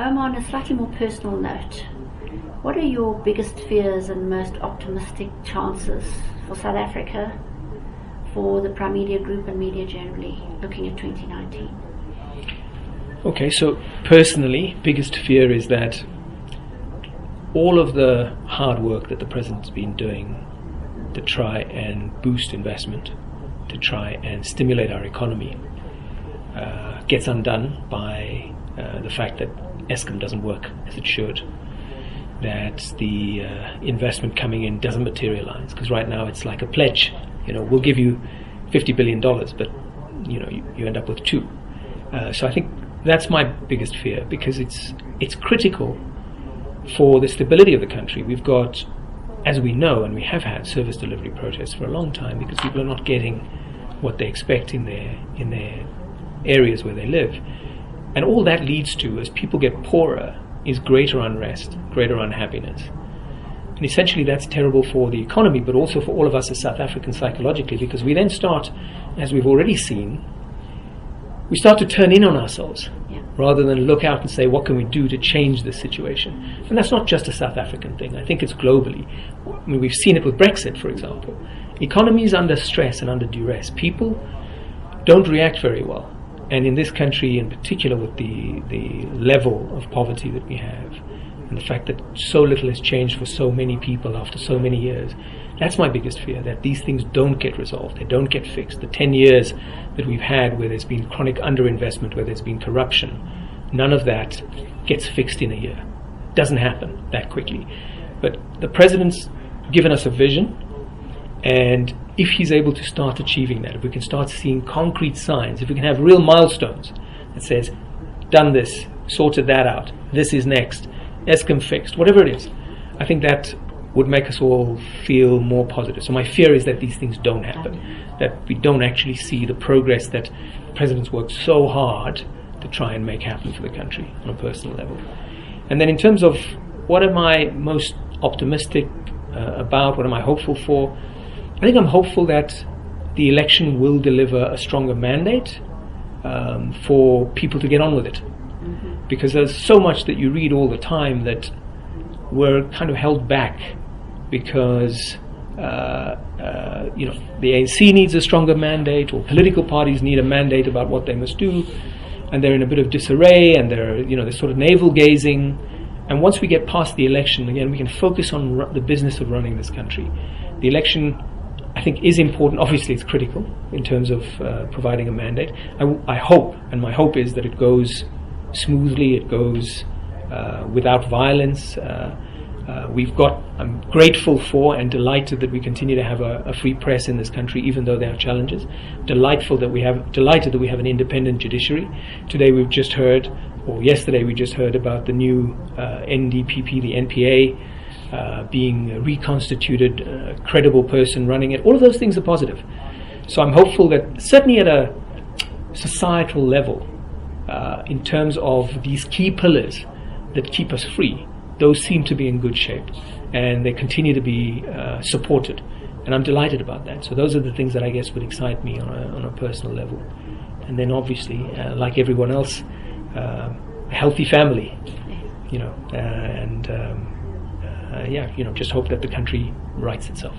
Omar, on a slightly more personal note, what are your biggest fears and most optimistic chances for South Africa, for the Primedia Group and media generally, looking at 2019? Okay, so personally, biggest fear is that all of the hard work that the President's been doing to try and boost investment, to try and stimulate our economy, gets undone by the fact that Eskom doesn't work as it should, that the investment coming in doesn't materialize, because right now it's like a pledge. We'll give you $50 billion, but you end up with two. So I think that's my biggest fear, because it's critical for the stability of the country. We've got, as we know, and we have had service delivery protests for a long time because people are not getting what they expect in their areas where they live. And all that leads to, as people get poorer, is greater unrest, greater unhappiness. And essentially that's terrible for the economy, but also for all of us as South Africans psychologically, because we then start, as we've already seen, we start to turn in on ourselves, rather than look out and say, what can we do to change this situation? And that's not just a South African thing. I think it's globally. I mean, we've seen it with Brexit, for example. Economies under stress and under duress, people don't react very well. And in this country in particular, with the level of poverty that we have, and the fact that so little has changed for so many people after so many years, that's my biggest fear, that these things don't get resolved, they don't get fixed. The 10 years that we've had where there's been chronic underinvestment, where there's been corruption, none of that gets fixed in a year. It doesn't happen that quickly. But the President's given us a vision, and if he's able to start achieving that, if we can start seeing concrete signs, if we can have real milestones that says, done this, sorted that out, this is next, Eskom fixed, whatever it is, I think that would make us all feel more positive. So my fear is that these things don't happen, that we don't actually see the progress that the President's worked so hard to try and make happen for the country on a personal level. And then in terms of what am I most optimistic about, what am I hopeful for, I think I'm hopeful that the election will deliver a stronger mandate for people to get on with it. Because there's so much that you read all the time that we're kind of held back because the ANC needs a stronger mandate, or political parties need a mandate about what they must do, and they're in a bit of disarray, and they're sort of navel gazing. And once we get past the election, again, we can focus on the business of running this country. The election, I think, is important. Obviously, it's critical in terms of providing a mandate. I hope, and my hope is that it goes smoothly, it goes without violence. I'm grateful for and delighted that we continue to have a free press in this country, even though there are challenges. Delighted that we have an independent judiciary. Today we've just heard, or yesterday we just heard about the new NDPP, the NPA, being reconstituted, a credible person running it. All of those things are positive. So I'm hopeful that certainly at a societal level, in terms of these key pillars that keep us free, those seem to be in good shape, and they continue to be supported, and I'm delighted about that. So those are the things that I guess would excite me on a personal level. And then obviously, like everyone else, a healthy family, just hope that the country rights itself.